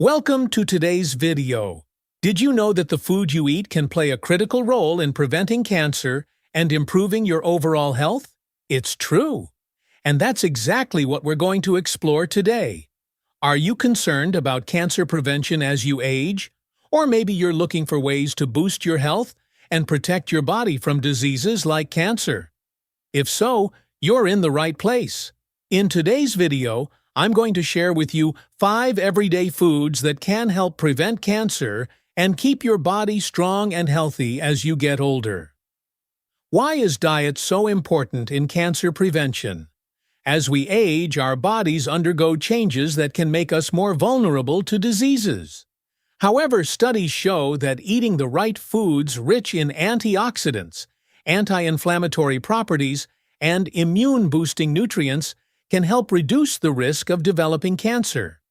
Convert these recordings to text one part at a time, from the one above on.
Welcome to today's video. Did you know that the food you eat can play a critical role in preventing cancer and improving your overall health? It's true. And that's exactly what we're going to explore today. Are you concerned about cancer prevention as you age? Or maybe you're looking for ways to boost your health and protect your body from diseases like cancer? If so, you're in the right place. In today's video, I'm going to share with you 5 everyday foods that can help prevent cancer and keep your body strong and healthy as you get older. Why is diet so important in cancer prevention? As we age, our bodies undergo changes that can make us more vulnerable to diseases. However, studies show that eating the right foods rich in antioxidants, anti-inflammatory properties, and immune-boosting nutrients can help reduce the risk of developing cancer.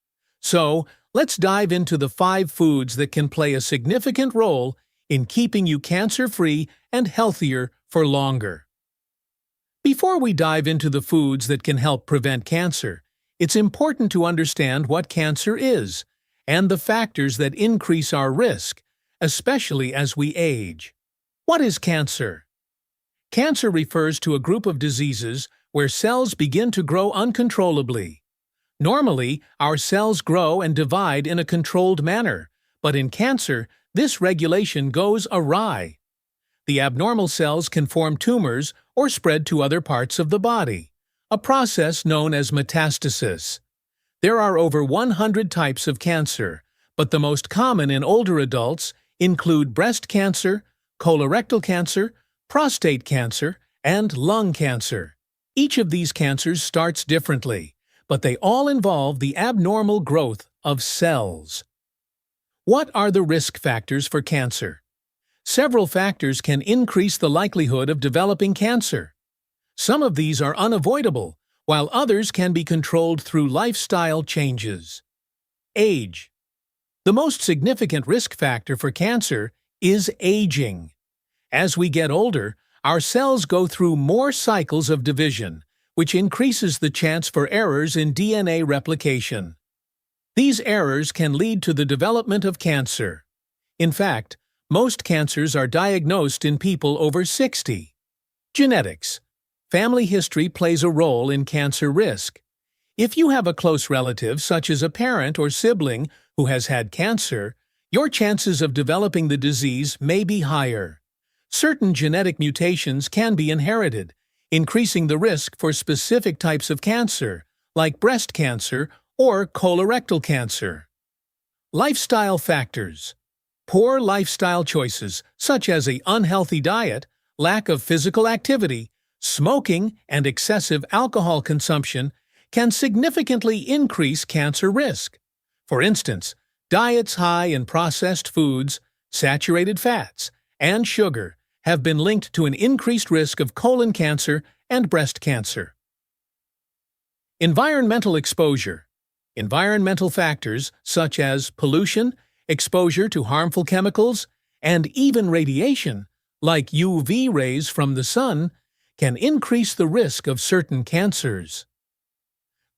So, let's dive into the 5 foods that can play a significant role in keeping you cancer-free and healthier for longer. Before we dive into the foods that can help prevent cancer, it's important to understand what cancer is and the factors that increase our risk, especially as we age. What is cancer? Cancer refers to a group of diseases where cells begin to grow uncontrollably. Normally, our cells grow and divide in a controlled manner, but in cancer, this regulation goes awry. The abnormal cells can form tumors or spread to other parts of the body, a process known as metastasis. There are over 100 types of cancer, but the most common in older adults include breast cancer, colorectal cancer, prostate cancer, and lung cancer. Each of these cancers starts differently, but they all involve the abnormal growth of cells. What are the risk factors for cancer? Several factors can increase the likelihood of developing cancer. Some of these are unavoidable, while others can be controlled through lifestyle changes. Age. The most significant risk factor for cancer is aging. As we get older, our cells go through more cycles of division, which increases the chance for errors in DNA replication. These errors can lead to the development of cancer. In fact, most cancers are diagnosed in people over 60. Genetics. Family history plays a role in cancer risk. If you have a close relative, such as a parent or sibling, who has had cancer, your chances of developing the disease may be higher. Certain genetic mutations can be inherited, increasing the risk for specific types of cancer, like breast cancer or colorectal cancer. Lifestyle factors. Poor lifestyle choices, such as an unhealthy diet, lack of physical activity, smoking, and excessive alcohol consumption, can significantly increase cancer risk. For instance, diets high in processed foods, saturated fats, and sugar have been linked to an increased risk of colon cancer and breast cancer. Environmental exposure. Environmental factors such as pollution, exposure to harmful chemicals, and even radiation, like UV rays from the sun, can increase the risk of certain cancers.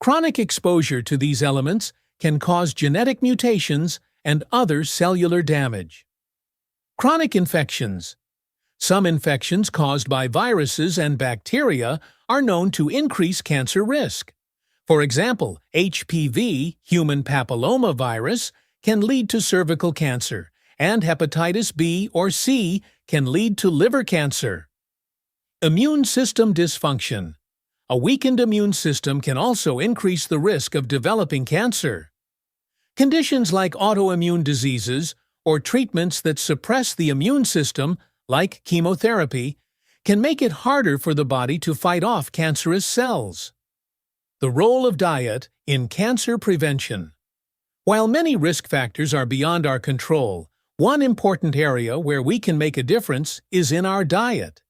Chronic exposure to these elements can cause genetic mutations and other cellular damage. Chronic infections. Some infections caused by viruses and bacteria are known to increase cancer risk. For example, HPV, human papillomavirus, can lead to cervical cancer, and hepatitis B or C can lead to liver cancer. Immune system dysfunction. A weakened immune system can also increase the risk of developing cancer. Conditions like autoimmune diseases or treatments that suppress the immune system, like chemotherapy, can make it harder for the body to fight off cancerous cells. The role of diet in cancer prevention. While many risk factors are beyond our control, one important area where we can make a difference is in our diet.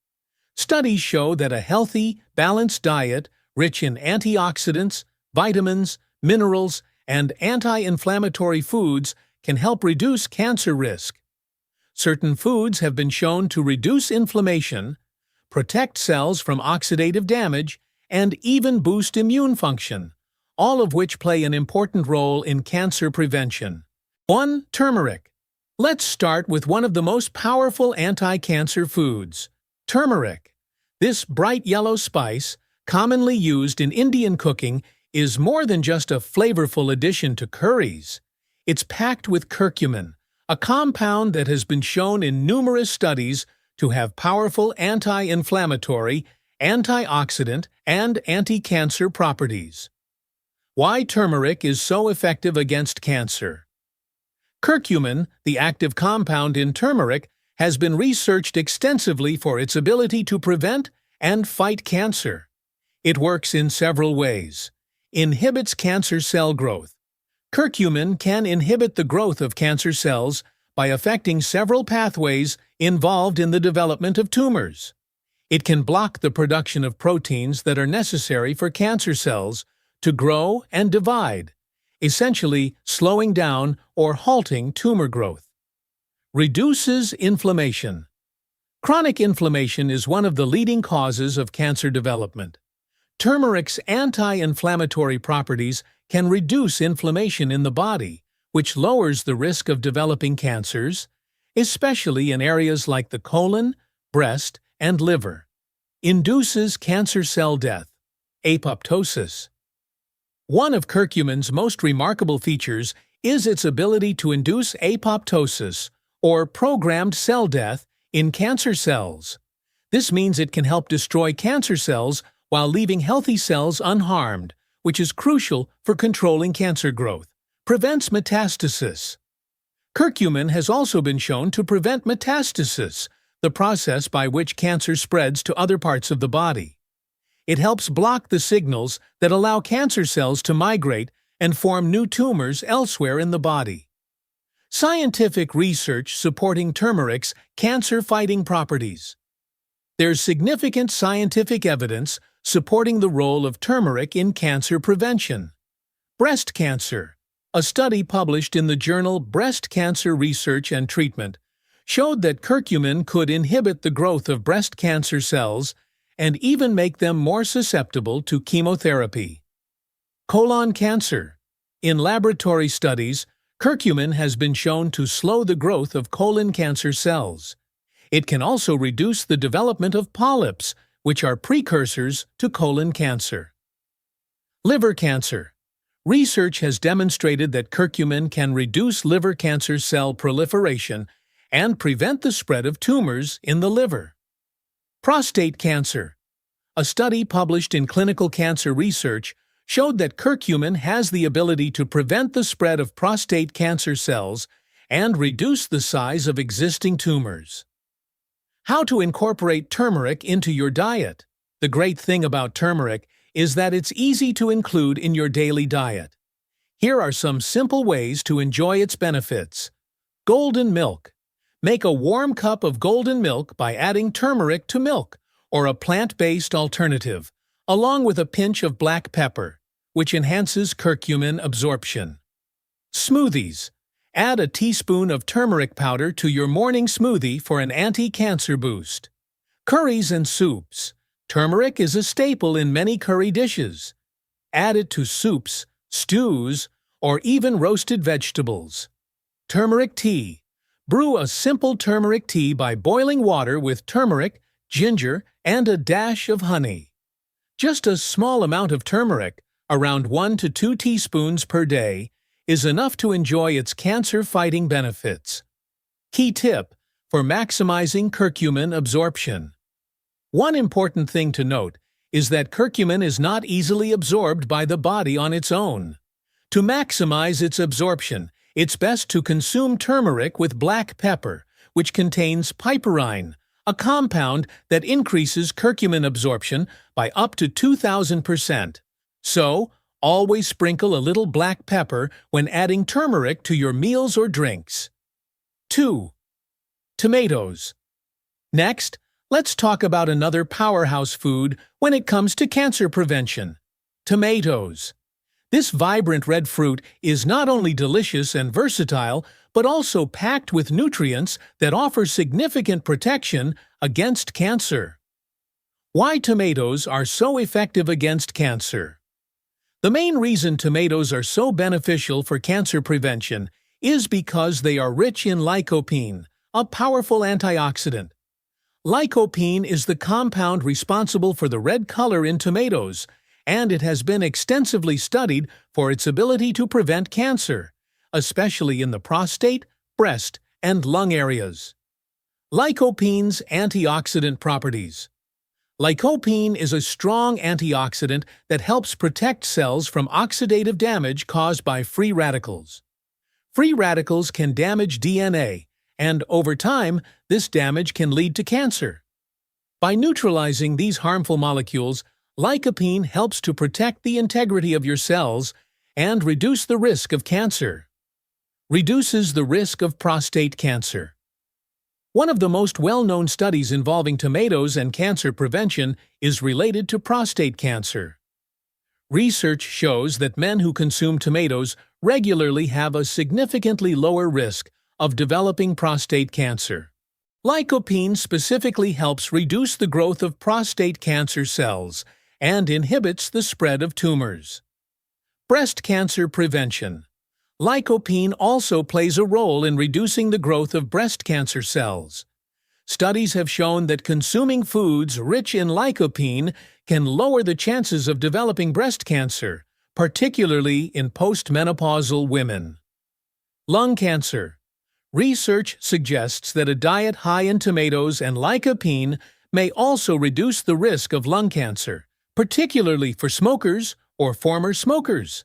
Studies show that a healthy, balanced diet, rich in antioxidants, vitamins, minerals, and anti-inflammatory foods, can help reduce cancer risk. Certain foods have been shown to reduce inflammation, protect cells from oxidative damage, and even boost immune function, all of which play an important role in cancer prevention. 1. Turmeric. Let's start with one of the most powerful anti-cancer foods, turmeric. This bright yellow spice, commonly used in Indian cooking, is more than just a flavorful addition to curries. It's packed with curcumin, a compound that has been shown in numerous studies to have powerful anti-inflammatory, antioxidant, and anti-cancer properties. Why turmeric is so effective against cancer? Curcumin, the active compound in turmeric, has been researched extensively for its ability to prevent and fight cancer. It works in several ways. Inhibits cancer cell growth. Curcumin can inhibit the growth of cancer cells by affecting several pathways involved in the development of tumors. It can block the production of proteins that are necessary for cancer cells to grow and divide, essentially slowing down or halting tumor growth. Reduces inflammation. Chronic inflammation is one of the leading causes of cancer development. Turmeric's anti-inflammatory properties can reduce inflammation in the body, which lowers the risk of developing cancers, especially in areas like the colon, breast, and liver. Induces cancer cell death. Apoptosis. One of curcumin's most remarkable features is its ability to induce apoptosis, or programmed cell death, in cancer cells. This means it can help destroy cancer cells while leaving healthy cells unharmed, which is crucial for controlling cancer growth. Prevents metastasis. Curcumin has also been shown to prevent metastasis, the process by which cancer spreads to other parts of the body. It helps block the signals that allow cancer cells to migrate and form new tumors elsewhere in the body. Scientific research supporting turmeric's cancer-fighting properties. There's significant scientific evidence supporting the role of turmeric in cancer prevention. Breast cancer. A study published in the journal Breast Cancer Research and Treatment showed that curcumin could inhibit the growth of breast cancer cells and even make them more susceptible to chemotherapy. Colon cancer. In laboratory studies, curcumin has been shown to slow the growth of colon cancer cells. It can also reduce the development of polyps, which are precursors to colon cancer. Liver cancer. Research has demonstrated that curcumin can reduce liver cancer cell proliferation and prevent the spread of tumors in the liver. Prostate cancer. A study published in Clinical Cancer Research showed that curcumin has the ability to prevent the spread of prostate cancer cells and reduce the size of existing tumors. How to incorporate turmeric into your diet. The great thing about turmeric is that it's easy to include in your daily diet. Here are some simple ways to enjoy its benefits. Golden milk. Make a warm cup of golden milk by adding turmeric to milk, or a plant-based alternative, along with a pinch of black pepper, which enhances curcumin absorption. Smoothies. Add a teaspoon of turmeric powder to your morning smoothie for an anti-cancer boost. Curries and soups. Turmeric is a staple in many curry dishes. Add it to soups, stews, or even roasted vegetables. Turmeric tea. Brew a simple turmeric tea by boiling water with turmeric, ginger, and a dash of honey. Just a small amount of turmeric, around 1 to 2 teaspoons per day, is enough to enjoy its cancer-fighting benefits. Key tip for maximizing curcumin absorption. One important thing to note is that curcumin is not easily absorbed by the body on its own. To maximize its absorption, it's best to consume turmeric with black pepper, which contains piperine, a compound that increases curcumin absorption by up to 2,000%. So, always sprinkle a little black pepper when adding turmeric to your meals or drinks. 2. Tomatoes. Next, let's talk about another powerhouse food when it comes to cancer prevention: tomatoes. This vibrant red fruit is not only delicious and versatile, but also packed with nutrients that offer significant protection against cancer. Why tomatoes are so effective against cancer? The main reason tomatoes are so beneficial for cancer prevention is because they are rich in lycopene, a powerful antioxidant. Lycopene is the compound responsible for the red color in tomatoes, and it has been extensively studied for its ability to prevent cancer, especially in the prostate, breast, and lung areas. Lycopene's antioxidant properties. Lycopene is a strong antioxidant that helps protect cells from oxidative damage caused by free radicals. Free radicals can damage DNA, and over time, this damage can lead to cancer. By neutralizing these harmful molecules, lycopene helps to protect the integrity of your cells and reduce the risk of cancer. Reduces the risk of prostate cancer. One of the most well-known studies involving tomatoes and cancer prevention is related to prostate cancer. Research shows that men who consume tomatoes regularly have a significantly lower risk of developing prostate cancer. Lycopene specifically helps reduce the growth of prostate cancer cells and inhibits the spread of tumors. Breast cancer prevention. Lycopene also plays a role in reducing the growth of breast cancer cells. Studies have shown that consuming foods rich in lycopene can lower the chances of developing breast cancer, particularly in postmenopausal women. Lung cancer. Research suggests that a diet high in tomatoes and lycopene may also reduce the risk of lung cancer, particularly for smokers or former smokers.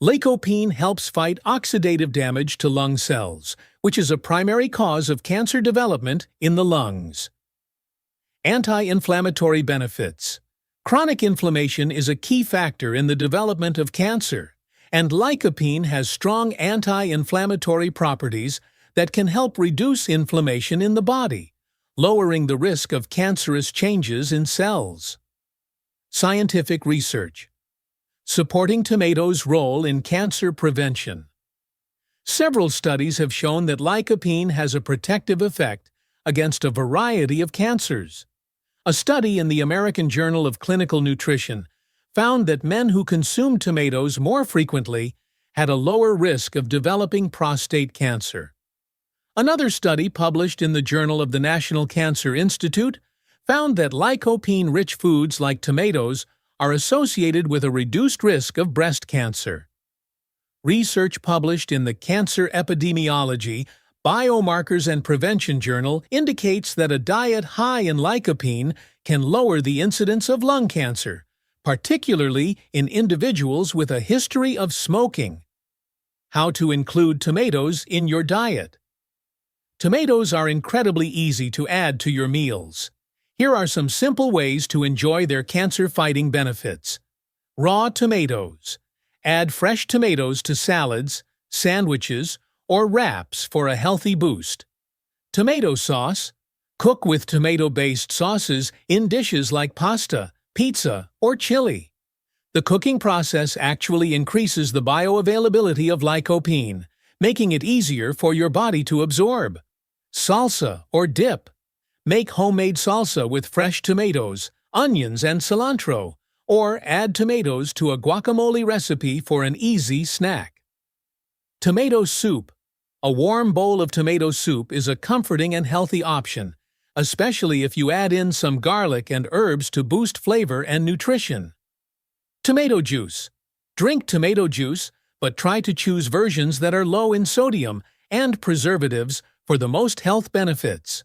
Lycopene helps fight oxidative damage to lung cells, which is a primary cause of cancer development in the lungs. Anti-inflammatory benefits. Chronic inflammation is a key factor in the development of cancer, and lycopene has strong anti-inflammatory properties that can help reduce inflammation in the body, lowering the risk of cancerous changes in cells. Scientific research. Supporting tomatoes' role in cancer prevention. Several studies have shown that lycopene has a protective effect against a variety of cancers. A study in the American Journal of Clinical Nutrition found that men who consumed tomatoes more frequently had a lower risk of developing prostate cancer. Another study published in the Journal of the National Cancer Institute found that lycopene-rich foods like tomatoes are associated with a reduced risk of breast cancer. Research published in the Cancer Epidemiology, Biomarkers and Prevention Journal indicates that a diet high in lycopene can lower the incidence of lung cancer, particularly in individuals with a history of smoking. How to include tomatoes in your diet. Tomatoes are incredibly easy to add to your meals. Here are some simple ways to enjoy their cancer-fighting benefits. Raw tomatoes. Add fresh tomatoes to salads, sandwiches, or wraps for a healthy boost. Tomato sauce. Cook with tomato-based sauces in dishes like pasta, pizza, or chili. The cooking process actually increases the bioavailability of lycopene, making it easier for your body to absorb. Salsa or dip. Make homemade salsa with fresh tomatoes, onions, and cilantro, or add tomatoes to a guacamole recipe for an easy snack. Tomato soup. A warm bowl of tomato soup is a comforting and healthy option, especially if you add in some garlic and herbs to boost flavor and nutrition. Tomato juice. Drink tomato juice, but try to choose versions that are low in sodium and preservatives for the most health benefits.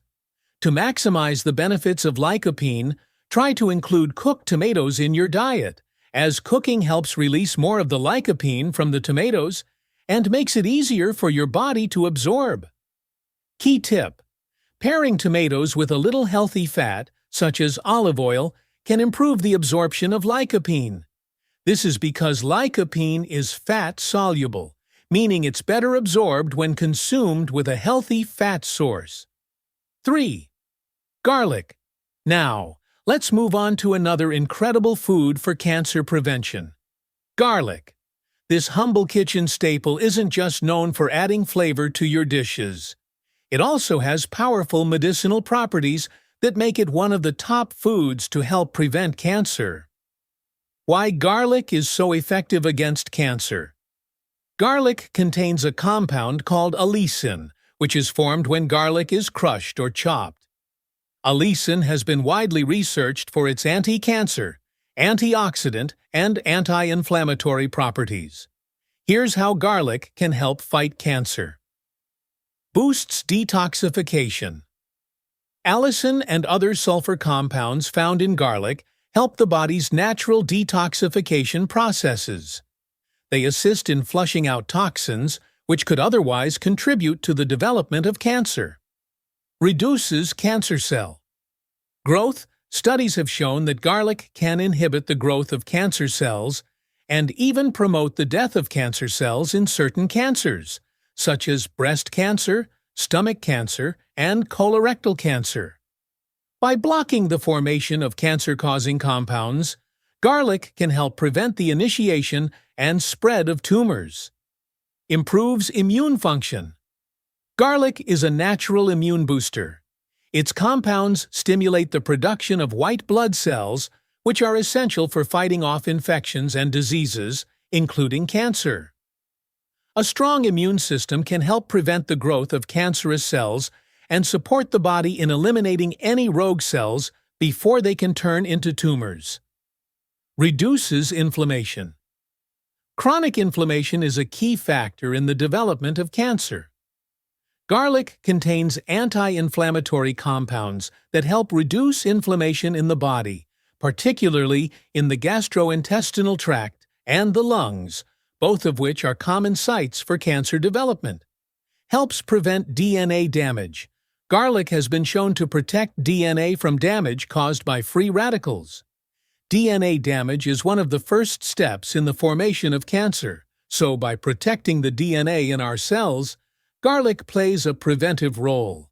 To maximize the benefits of lycopene, try to include cooked tomatoes in your diet, as cooking helps release more of the lycopene from the tomatoes and makes it easier for your body to absorb. Key tip: pairing tomatoes with a little healthy fat, such as olive oil, can improve the absorption of lycopene. This is because lycopene is fat-soluble, meaning it's better absorbed when consumed with a healthy fat source. 3. Garlic. Now, let's move on to another incredible food for cancer prevention. Garlic. This humble kitchen staple isn't just known for adding flavor to your dishes. It also has powerful medicinal properties that make it one of the top foods to help prevent cancer. Why garlic is so effective against cancer. Garlic contains a compound called allicin, which is formed when garlic is crushed or chopped. Allicin has been widely researched for its anti-cancer, antioxidant, and anti-inflammatory properties. Here's how garlic can help fight cancer. Boosts detoxification. Allicin and other sulfur compounds found in garlic help the body's natural detoxification processes. They assist in flushing out toxins, which could otherwise contribute to the development of cancer. Reduces cancer cell growth. Studies have shown that garlic can inhibit the growth of cancer cells and even promote the death of cancer cells in certain cancers, such as breast cancer, stomach cancer, and colorectal cancer. By blocking the formation of cancer-causing compounds, garlic can help prevent the initiation and spread of tumors. Improves immune function. Garlic is a natural immune booster. Its compounds stimulate the production of white blood cells, which are essential for fighting off infections and diseases, including cancer. A strong immune system can help prevent the growth of cancerous cells and support the body in eliminating any rogue cells before they can turn into tumors. Reduces inflammation. Chronic inflammation is a key factor in the development of cancer. Garlic contains anti-inflammatory compounds that help reduce inflammation in the body, particularly in the gastrointestinal tract and the lungs, both of which are common sites for cancer development. Helps prevent DNA damage. Garlic has been shown to protect DNA from damage caused by free radicals. DNA damage is one of the first steps in the formation of cancer, so by protecting the DNA in our cells, garlic plays a preventive role.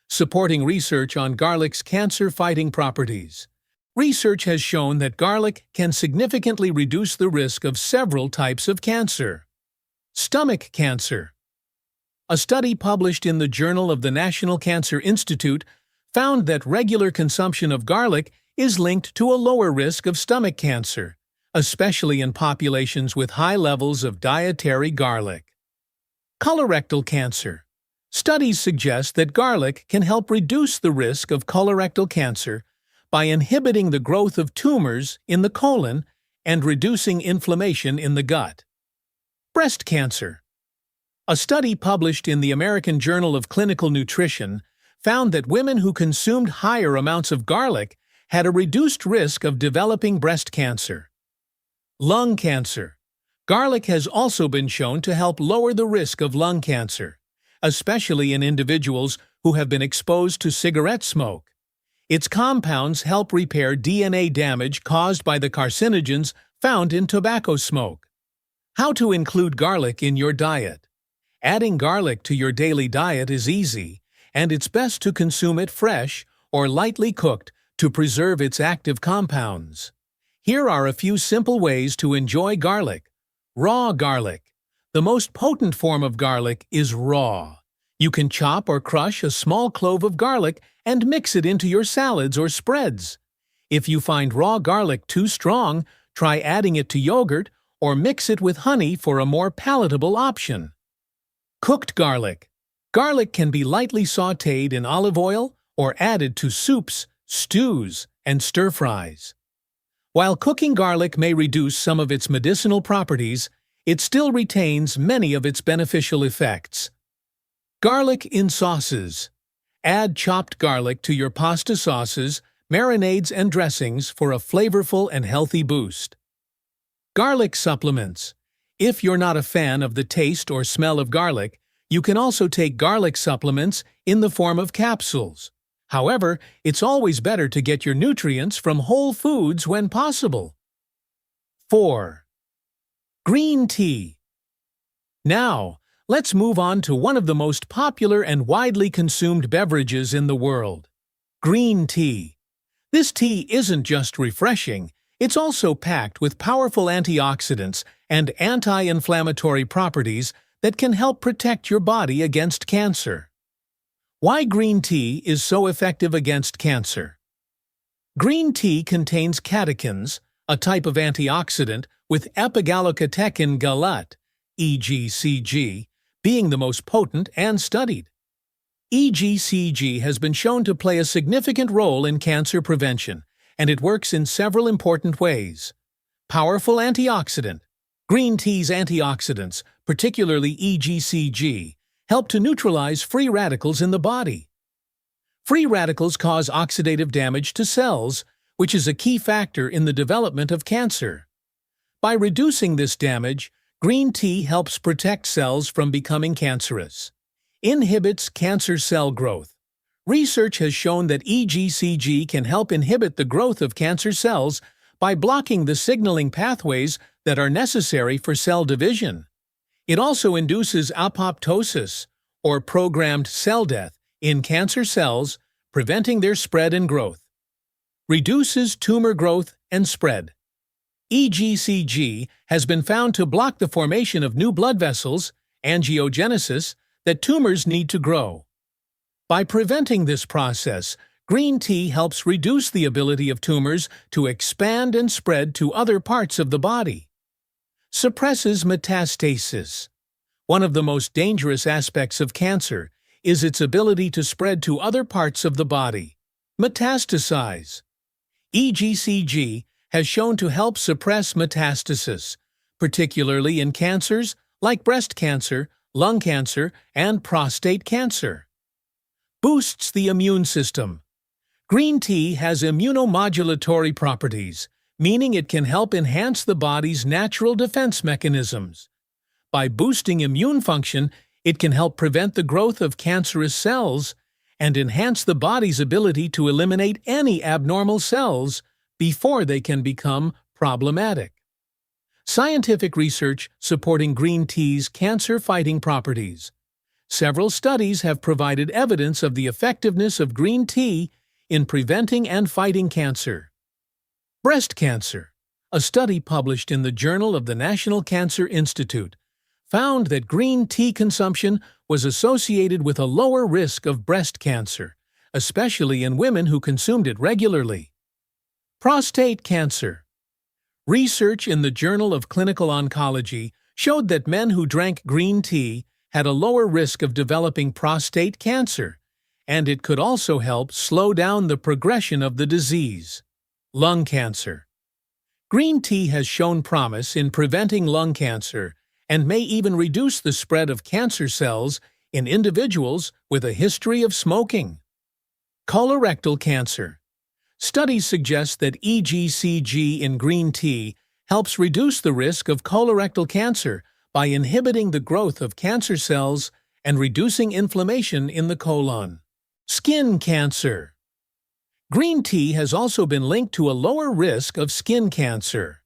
Supporting research on garlic's cancer-fighting properties. Research has shown that garlic can significantly reduce the risk of several types of cancer. Stomach cancer. A study published in the Journal of the National Cancer Institute found that regular consumption of garlic is linked to a lower risk of stomach cancer, especially in populations with high levels of dietary garlic. Colorectal cancer. Studies suggest that garlic can help reduce the risk of colorectal cancer by inhibiting the growth of tumors in the colon and reducing inflammation in the gut. Breast cancer. A study published in the American Journal of Clinical Nutrition found that women who consumed higher amounts of garlic had a reduced risk of developing breast cancer. Lung cancer. Garlic has also been shown to help lower the risk of lung cancer, especially in individuals who have been exposed to cigarette smoke. Its compounds help repair DNA damage caused by the carcinogens found in tobacco smoke. How to include garlic in your diet. Adding garlic to your daily diet is easy, and it's best to consume it fresh or lightly cooked to preserve its active compounds. Here are a few simple ways to enjoy garlic. Raw garlic. The most potent form of garlic is raw. You can chop or crush a small clove of garlic and mix it into your salads or spreads. If you find raw garlic too strong, try adding it to yogurt or mix it with honey for a more palatable option. Cooked garlic. Garlic can be lightly sautéed in olive oil or added to soups, stews, and stir-fries. While cooking garlic may reduce some of its medicinal properties, it still retains many of its beneficial effects. Garlic in sauces. Add chopped garlic to your pasta sauces, marinades, and dressings for a flavorful and healthy boost. Garlic supplements. If you're not a fan of the taste or smell of garlic, you can also take garlic supplements in the form of capsules. However, it's always better to get your nutrients from whole foods when possible. 4. Green tea. Now, let's move on to one of the most popular and widely consumed beverages in the world. Green tea. This tea isn't just refreshing, it's also packed with powerful antioxidants and anti-inflammatory properties that can help protect your body against cancer. Why green tea is so effective against cancer. Green tea contains catechins, a type of antioxidant with epigallocatechin galut, EGCG, being the most potent and studied. EGCG has been shown to play a significant role in cancer prevention, and it works in several important ways. Powerful antioxidant. Green tea's antioxidants, particularly EGCG, help to neutralize free radicals in the body. Free radicals cause oxidative damage to cells, which is a key factor in the development of cancer. By reducing this damage, green tea helps protect cells from becoming cancerous. Inhibits cancer cell growth. Research has shown that EGCG can help inhibit the growth of cancer cells by blocking the signaling pathways that are necessary for cell division. It also induces apoptosis, or programmed cell death, in cancer cells, preventing their spread and growth. Reduces tumor growth and spread. EGCG has been found to block the formation of new blood vessels, angiogenesis, that tumors need to grow. By preventing this process, green tea helps reduce the ability of tumors to expand and spread to other parts of the body. Suppresses metastasis. One of the most dangerous aspects of cancer is its ability to spread to other parts of the body. Metastasize. EGCG has shown to help suppress metastasis, particularly in cancers like breast cancer, lung cancer, and prostate cancer. Boosts the immune system. Green tea has immunomodulatory properties, meaning it can help enhance the body's natural defense mechanisms. By boosting immune function, it can help prevent the growth of cancerous cells and enhance the body's ability to eliminate any abnormal cells before they can become problematic. Scientific research supporting green tea's cancer-fighting properties. Several studies have provided evidence of the effectiveness of green tea in preventing and fighting cancer. Breast cancer. A study published in the Journal of the National Cancer Institute found that green tea consumption was associated with a lower risk of breast cancer, especially in women who consumed it regularly. Prostate cancer. Research in the Journal of Clinical Oncology showed that men who drank green tea had a lower risk of developing prostate cancer, and it could also help slow down the progression of the disease. Lung cancer. Green tea has shown promise in preventing lung cancer and may even reduce the spread of cancer cells in individuals with a history of smoking. Colorectal cancer. Studies suggest that EGCG in green tea helps reduce the risk of colorectal cancer by inhibiting the growth of cancer cells and reducing inflammation in the colon. Skin cancer. Green tea has also been linked to a lower risk of skin cancer.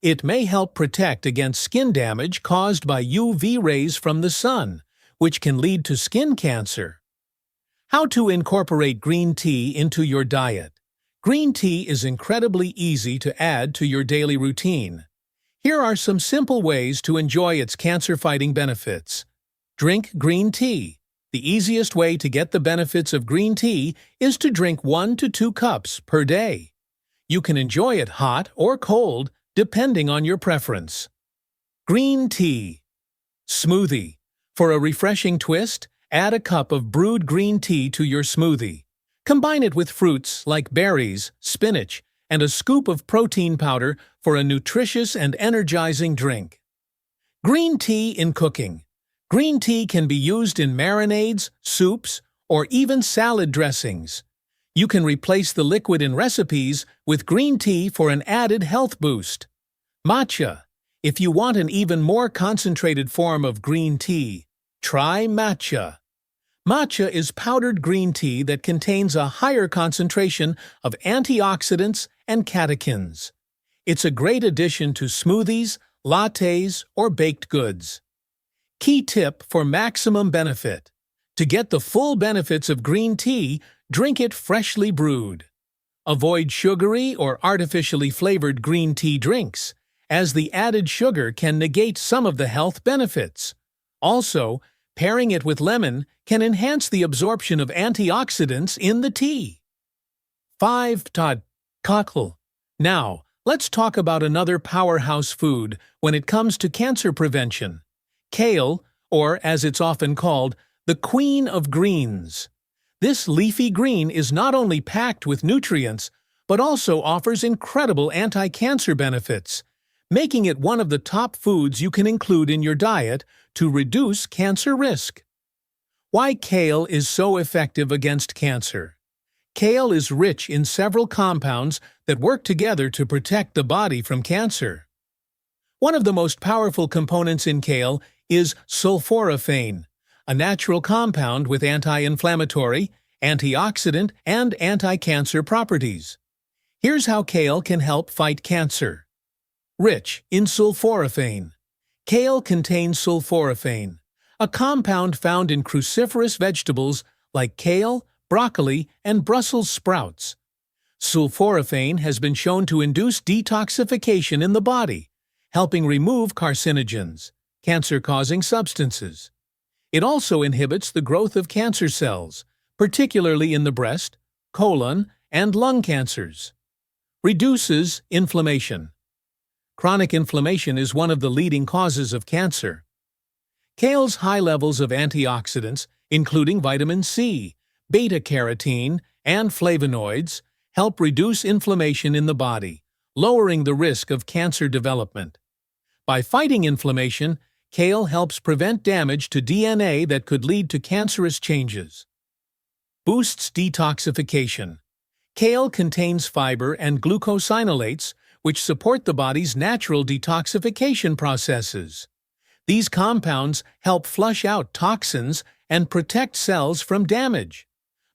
It may help protect against skin damage caused by UV rays from the sun, which can lead to skin cancer. How to incorporate green tea into your diet. Green tea is incredibly easy to add to your daily routine. Here are some simple ways to enjoy its cancer-fighting benefits. Drink green tea. The easiest way to get the benefits of green tea is to drink 1 to 2 cups per day. You can enjoy it hot or cold, depending on your preference. Green tea. Smoothie. For a refreshing twist, add a cup of brewed green tea to your smoothie. Combine it with fruits like berries, spinach, and a scoop of protein powder for a nutritious and energizing drink. Green tea in cooking. Green tea can be used in marinades, soups, or even salad dressings. You can replace the liquid in recipes with green tea for an added health boost. Matcha. If you want an even more concentrated form of green tea, try matcha. Matcha is powdered green tea that contains a higher concentration of antioxidants and catechins. It's a great addition to smoothies, lattes, or baked goods. Key tip for maximum benefit. To get the full benefits of green tea, drink it freshly brewed. Avoid sugary or artificially flavored green tea drinks, as the added sugar can negate some of the health benefits. Also, pairing it with lemon can enhance the absorption of antioxidants in the tea. 5. Cockle. Now, let's talk about another powerhouse food when it comes to cancer prevention. Kale, or as it's often called, the queen of greens. This leafy green is not only packed with nutrients, but also offers incredible anti-cancer benefits, making it one of the top foods you can include in your diet to reduce cancer risk. Why kale is so effective against cancer. Kale is rich in several compounds that work together to protect the body from cancer. One of the most powerful components in kale is sulforaphane, a natural compound with anti-inflammatory, antioxidant, and anti-cancer properties. Here's how kale can help fight cancer. Rich in sulforaphane. Kale contains sulforaphane, a compound found in cruciferous vegetables like kale, broccoli, and Brussels sprouts. Sulforaphane has been shown to induce detoxification in the body, helping remove carcinogens, cancer-causing substances. It also inhibits the growth of cancer cells, particularly in the breast, colon, and lung cancers. Reduces inflammation. Chronic inflammation is one of the leading causes of cancer. Kale's high levels of antioxidants, including vitamin C, beta-carotene, and flavonoids, help reduce inflammation in the body, lowering the risk of cancer development. By fighting inflammation, kale helps prevent damage to DNA that could lead to cancerous changes. Boosts detoxification. Kale contains fiber and glucosinolates, which support the body's natural detoxification processes. These compounds help flush out toxins and protect cells from damage.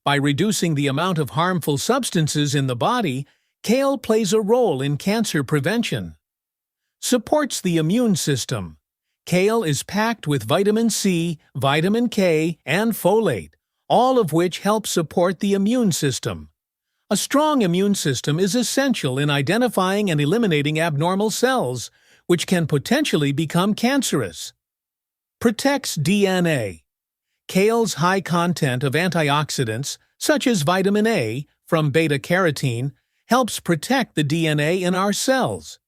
By reducing the amount of harmful substances in the body, kale plays a role in cancer prevention. Supports the immune system. Kale is packed with vitamin C, vitamin K, and folate, all of which help support the immune system. A strong immune system is essential in identifying and eliminating abnormal cells, which can potentially become cancerous. Protects DNA. Kale's high content of antioxidants, such as vitamin A from beta-carotene, helps protect the DNA in our cells.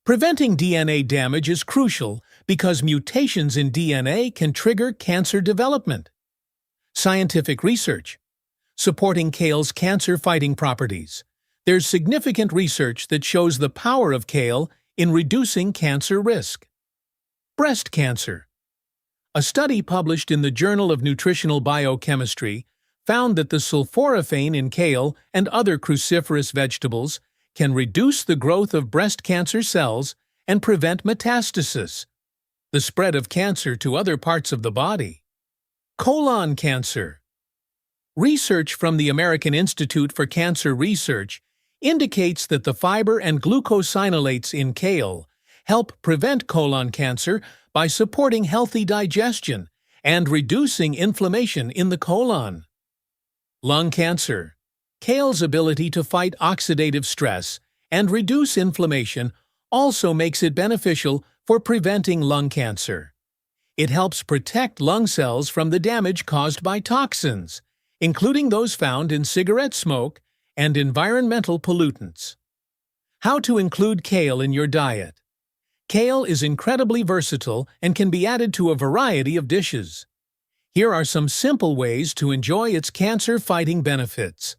Preventing DNA damage is crucial because mutations in DNA can trigger cancer development. Scientific research. Supporting kale's cancer-fighting properties. There's significant research that shows the power of kale in reducing cancer risk. Breast cancer. A study published in the Journal of Nutritional Biochemistry found that the sulforaphane in kale and other cruciferous vegetables can reduce the growth of breast cancer cells and prevent metastasis, the spread of cancer to other parts of the body. Colon cancer. Research from the American Institute for Cancer Research indicates that the fiber and glucosinolates in kale help prevent colon cancer by supporting healthy digestion and reducing inflammation in the colon. Lung cancer. Kale's ability to fight oxidative stress and reduce inflammation also makes it beneficial for preventing lung cancer. It helps protect lung cells from the damage caused by toxins, including those found in cigarette smoke and environmental pollutants. How to include kale in your diet. Kale is incredibly versatile and can be added to a variety of dishes. Here are some simple ways to enjoy its cancer-fighting benefits.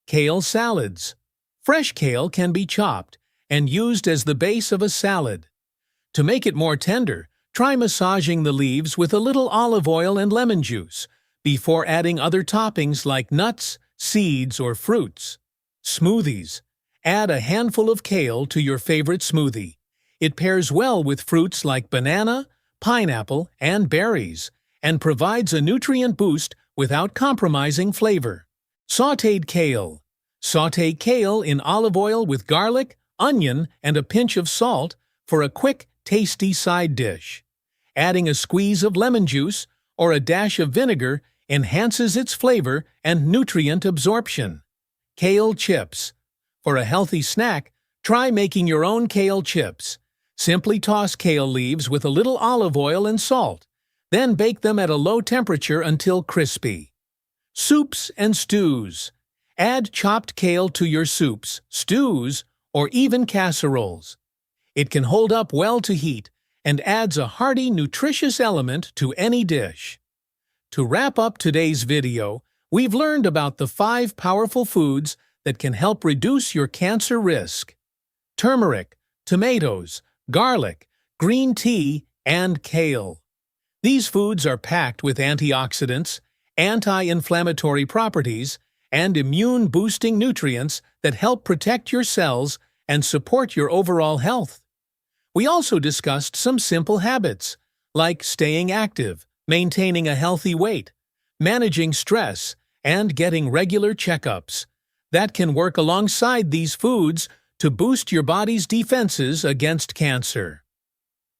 Kale salads. Fresh kale can be chopped and used as the base of a salad. To make it more tender, try massaging the leaves with a little olive oil and lemon juice before adding other toppings like nuts, seeds, or fruits. Smoothies. Add a handful of kale to your favorite smoothie. It pairs well with fruits like banana, pineapple, and berries, and provides a nutrient boost without compromising flavor. Sautéed kale. Sauté kale in olive oil with garlic, onion, and a pinch of salt for a quick, tasty side dish. Adding a squeeze of lemon juice or a dash of vinegar enhances its flavor and nutrient absorption. Kale chips. For a healthy snack, try making your own kale chips. Simply toss kale leaves with a little olive oil and salt, then bake them at a low temperature until crispy. Soups and stews. Add chopped kale to your soups, stews, or even casseroles. It can hold up well to heat and adds a hearty, nutritious element to any dish. To wrap up today's video, we've learned about the 5 powerful foods that can help reduce your cancer risk: turmeric, tomatoes, garlic, green tea, and kale. These foods are packed with antioxidants, anti-inflammatory properties, and immune-boosting nutrients that help protect your cells and support your overall health. We also discussed some simple habits, like staying active, maintaining a healthy weight, managing stress, and getting regular checkups, that can work alongside these foods to boost your body's defenses against cancer.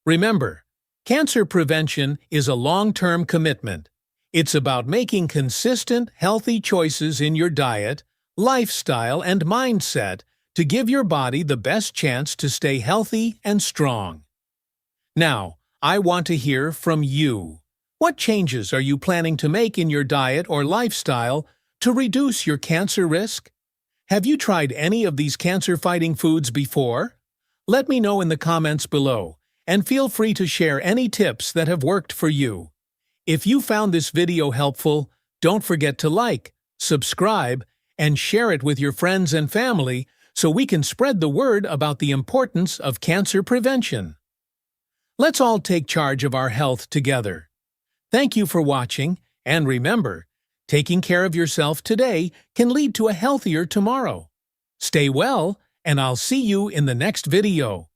Remember, cancer prevention is a long-term commitment. It's about making consistent, healthy choices in your diet, lifestyle, and mindset to give your body the best chance to stay healthy and strong. Now, I want to hear from you. What changes are you planning to make in your diet or lifestyle to reduce your cancer risk? Have you tried any of these cancer-fighting foods before? Let me know in the comments below, and feel free to share any tips that have worked for you. If you found this video helpful, don't forget to like, subscribe, and share it with your friends and family so we can spread the word about the importance of cancer prevention. Let's all take charge of our health together. Thank you for watching, and remember, taking care of yourself today can lead to a healthier tomorrow. Stay well, and I'll see you in the next video.